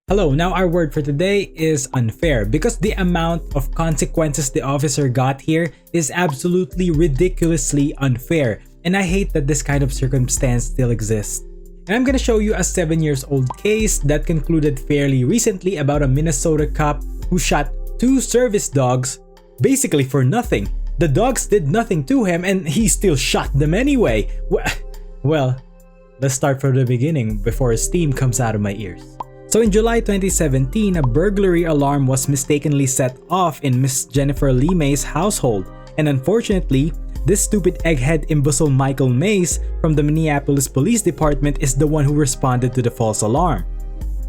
Hello, now our word for today is unfair because the amount of consequences the officer got here is absolutely ridiculously unfair, and I hate that this kind of circumstance still exists. And I'm gonna show you a 7 years old case that concluded fairly recently about a Minnesota cop who shot 2 service dogs basically for nothing. The dogs did nothing to him and he still shot them anyway. Well, let's start from the beginning before steam comes out of my ears. So in July 2017, a burglary alarm was mistakenly set off in Miss Jennifer Lee May's household, and unfortunately, this stupid egghead imbecile Michael Mays from the Minneapolis Police Department is the one who responded to the false alarm.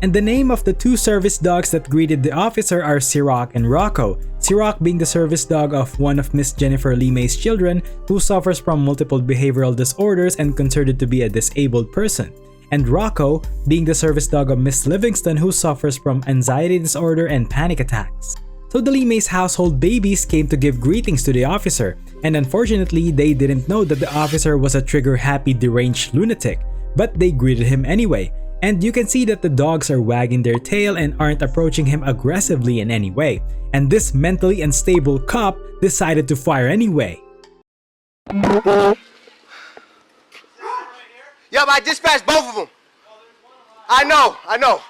And the name of the 2 service dogs that greeted the officer are Siroc and Rocco, Siroc being the service dog of one of Miss Jennifer Lee May's children who suffers from multiple behavioral disorders and considered to be a disabled person, and Rocco being the service dog of Miss Livingston who suffers from anxiety disorder and panic attacks. So the Lee Mays household babies came to give greetings to the officer, and unfortunately they didn't know that the officer was a trigger-happy deranged lunatic, but they greeted him anyway, and you can see that the dogs are wagging their tail and aren't approaching him aggressively in any way, and this mentally unstable cop decided to fire anyway. Yup, I dispatched both of them. I know.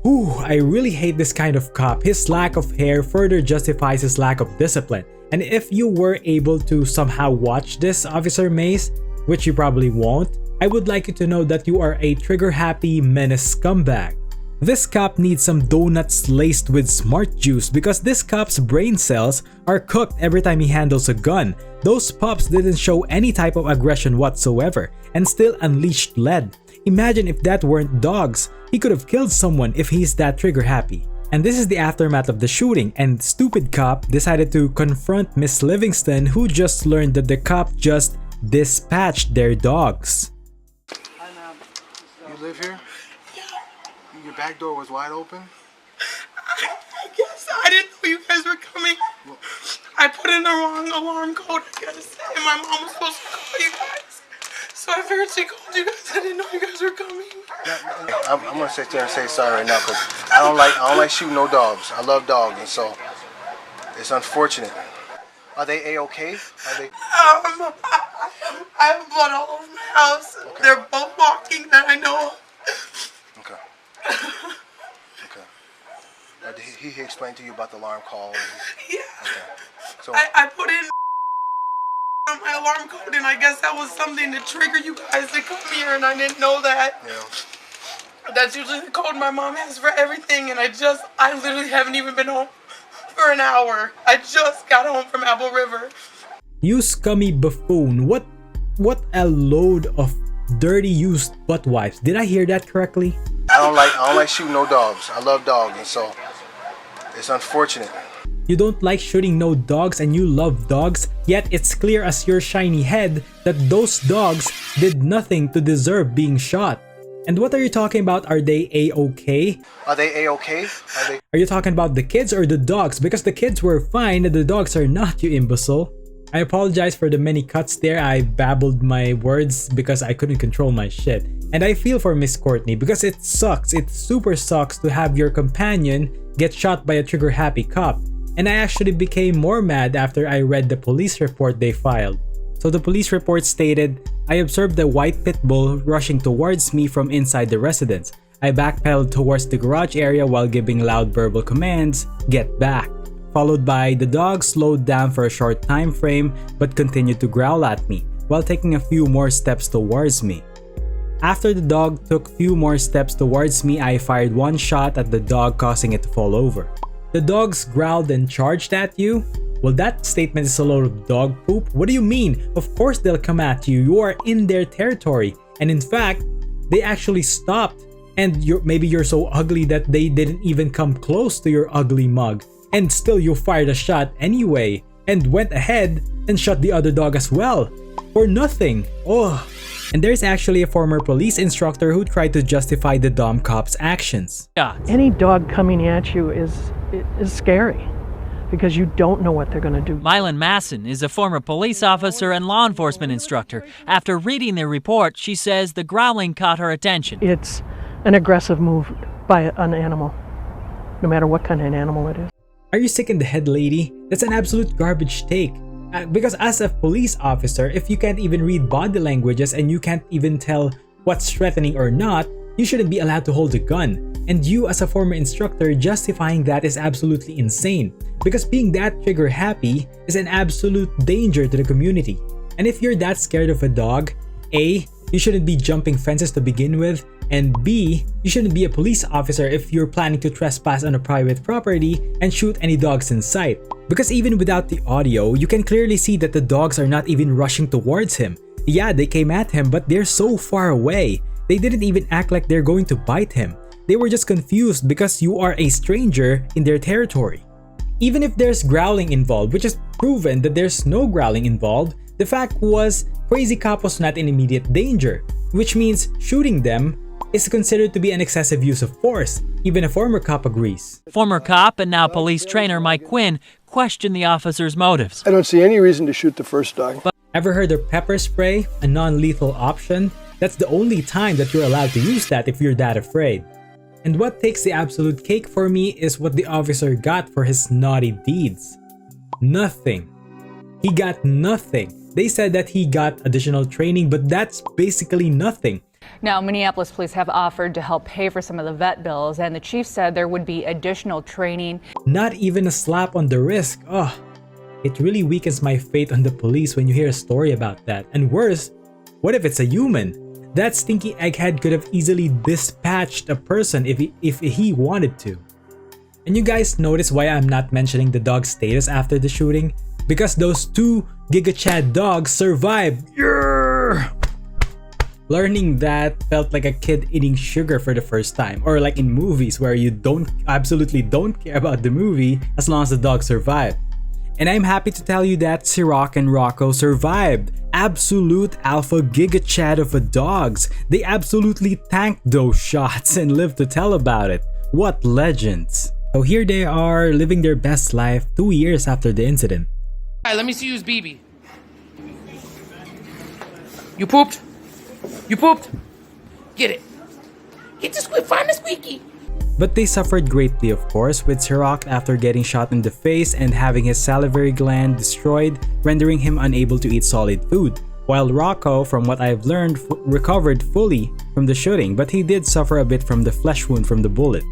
Ooh, I really hate this kind of cop. His lack of hair further justifies his lack of discipline. And if you were able to somehow watch this, Officer Mays, which you probably won't, I would like you to know that you are a trigger-happy menace scumbag. This cop needs some donuts laced with smart juice because this cop's brain cells are cooked every time he handles a gun. Those pups didn't show any type of aggression whatsoever and still unleashed lead. Imagine if that weren't dogs. He could have killed someone if he's that trigger happy. And this is the aftermath of the shooting, and stupid cop decided to confront Miss Livingston, who just learned that the cop just dispatched their dogs. Hi, ma'am. You live here? Your back door was wide open? I guess I didn't know you guys were coming. I put in the wrong alarm code, I guess, and my mom was supposed to call you guys. So I figured she called you guys. I didn't know you guys were coming. I'm gonna sit there and say sorry right now because I don't like shooting no dogs. I love dogs, and so it's unfortunate. Are they a-okay? I have blood all over my house. Okay. They're both walking that I know of. Okay. Did he explain to you about the alarm call? Yeah. Okay. So I put in my alarm code, and I guess that was something to trigger you guys to come here, and I didn't know that. Yeah. That's usually the code my mom has for everything, and I literally haven't even been home for an hour. I just got home from Apple River. You scummy buffoon. What a load of dirty used butt wipes. Did I hear that correctly? I don't like shooting no dogs. I love dogs, and so it's unfortunate. You don't like shooting no dogs and you love dogs, yet it's clear as your shiny head that those dogs did nothing to deserve being shot. And what are you talking about? Are they a-okay? Are they a-okay? Are you talking about the kids or the dogs? Because the kids were fine and the dogs are not, you imbecile. I apologize for the many cuts there. I babbled my words because I couldn't control my shit. And I feel for Miss Courtney because it sucks. It super sucks to have your companion get shot by a trigger-happy cop. And I actually became more mad after I read the police report they filed. So the police report stated, I observed the white pit bull rushing towards me from inside the residence. I backpedaled towards the garage area while giving loud verbal commands, get back. Followed by the dog slowed down for a short time frame but continued to growl at me while taking a few more steps towards me. After the dog took few more steps towards me, I fired one shot at the dog, causing it to fall over. The dogs growled and charged at you? Well, that statement is a load of dog poop. What do you mean? Of course they'll come at you. You are in their territory. And in fact, they actually stopped. And maybe you're so ugly that they didn't even come close to your ugly mug. And still you fired a shot anyway. And went ahead and shot the other dog as well. For nothing. Oh. And there's actually a former police instructor who tried to justify the dumb cop's actions. Yeah. Any dog coming at you is scary because you don't know what they're going to do. Mylan Masson is a former police officer and law enforcement instructor. After reading the report, she says the growling caught her attention. It's an aggressive move by an animal, no matter what kind of an animal it is. Are you sick in the head, lady? That's an absolute garbage take. Because as a police officer, if you can't even read body languages and you can't even tell what's threatening or not, you shouldn't be allowed to hold a gun. And you as a former instructor justifying that is absolutely insane. Because being that trigger happy is an absolute danger to the community. And if you're that scared of a dog, A, you shouldn't be jumping fences to begin with, and B, you shouldn't be a police officer if you're planning to trespass on a private property and shoot any dogs in sight. Because even without the audio, you can clearly see that the dogs are not even rushing towards him. Yeah, they came at him, but they're so far away. They didn't even act like they're going to bite him. They were just confused because you are a stranger in their territory. Even if there's growling involved, which is proven that there's no growling involved, the fact was Crazy Cop was not in immediate danger, which means shooting them is considered to be an excessive use of force. Even a former cop agrees. Former cop and now police trainer Mike Quinn questioned the officer's motives. I don't see any reason to shoot the first dog. Ever heard of pepper spray, a non-lethal option? That's the only time that you're allowed to use that if you're that afraid. And what takes the absolute cake for me is what the officer got for his naughty deeds. Nothing. He got nothing. They said that he got additional training, but that's basically nothing. Now, Minneapolis police have offered to help pay for some of the vet bills, and the chief said there would be additional training. Not even a slap on the wrist. Oh, it really weakens my faith on the police when you hear a story about that. And worse, what if it's a human? That stinky egghead could have easily dispatched a person if he wanted to. And you guys notice why I'm not mentioning the dog's status after the shooting? Because those two Giga Chad dogs survived. Yeah! Learning that felt like a kid eating sugar for the first time, or like in movies where you absolutely don't care about the movie as long as the dog survived. And I'm happy to tell you that Ciroc and Rocco survived. Absolute alpha Giga Chad of a dogs. They absolutely tanked those shots and lived to tell about it. What legends. So here they are living their best life 2 years after the incident. Alright, let me see you's BB. You pooped? You pooped? Get it. Get the squid, find the squeaky. But they suffered greatly, of course, with Ciroc after getting shot in the face and having his salivary gland destroyed, rendering him unable to eat solid food. While Rocco, from what I've learned, recovered fully from the shooting, but he did suffer a bit from the flesh wound from the bullet.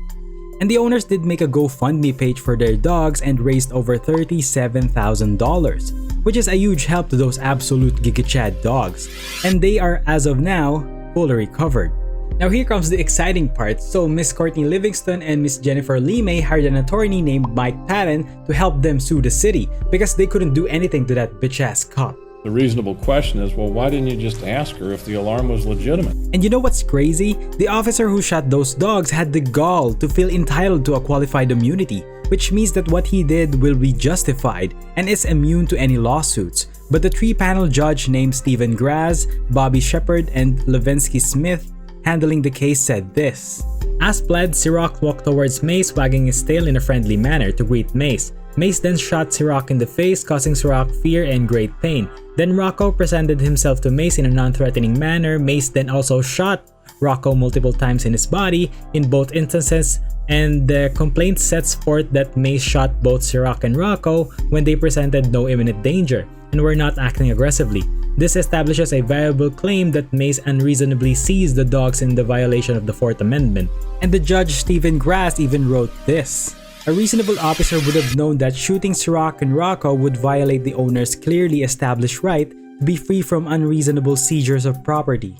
And the owners did make a GoFundMe page for their dogs and raised over $37,000, which is a huge help to those absolute Giga Chad dogs. And they are, as of now, fully recovered. Now here comes the exciting part. So Miss Courtney Livingston and Miss Jennifer Lee May hired an attorney named Mike Patton to help them sue the city because they couldn't do anything to that bitch-ass cop. The reasonable question is, well, why didn't you just ask her if the alarm was legitimate? And you know what's crazy? The officer who shot those dogs had the gall to feel entitled to a qualified immunity, which means that what he did will be justified and is immune to any lawsuits. But the 3-panel judge named Stephen Graz, Bobby Shepard, and Levinsky Smith handling the case said this. As pled, Ciroc walked towards Mace wagging his tail in a friendly manner to greet Mace. Mace then shot Ciroc in the face, causing Ciroc fear and great pain. Then Rocco presented himself to Mace in a non-threatening manner. Mace then also shot Rocco multiple times in his body in both instances, and the complaint sets forth that Mace shot both Ciroc and Rocco when they presented no imminent danger and were not acting aggressively. This establishes a viable claim that Mace unreasonably seized the dogs in the violation of the 4th Amendment. And the judge Stephen Grass even wrote this. A reasonable officer would have known that shooting Ciroc and Rocco would violate the owner's clearly established right to be free from unreasonable seizures of property.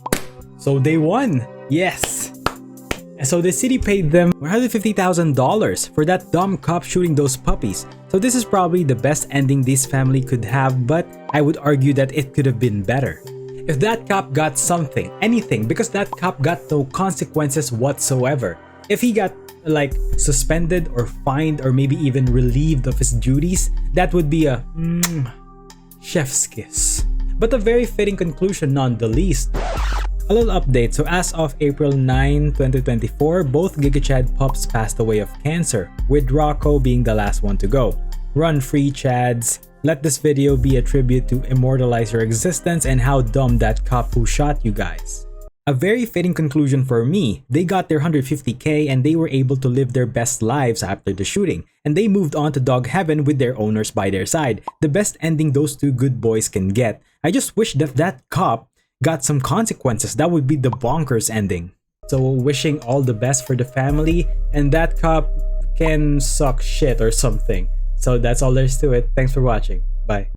So they won! Yes! And so the city paid them $150,000 for that dumb cop shooting those puppies. So this is probably the best ending this family could have, but I would argue that it could have been better. If that cop got something, anything, because that cop got no consequences whatsoever. If he got like suspended or fined or maybe even relieved of his duties, that would be a chef's kiss. But a very fitting conclusion none the least. A little update, so as of April 9, 2024, both Giga Chad pups passed away of cancer, with Rocco being the last one to go. Run free, Chads. Let this video be a tribute to immortalize your existence and how dumb that cop who shot you guys. A very fitting conclusion for me. They got their 150k and they were able to live their best lives after the shooting, and they moved on to dog heaven with their owners by their side. The best ending those two good boys can get. I just wish that that cop got some consequences. That would be the bonkers ending. So wishing all the best for the family, and that cop can suck shit or something. So that's all there is to it. Thanks for watching. Bye.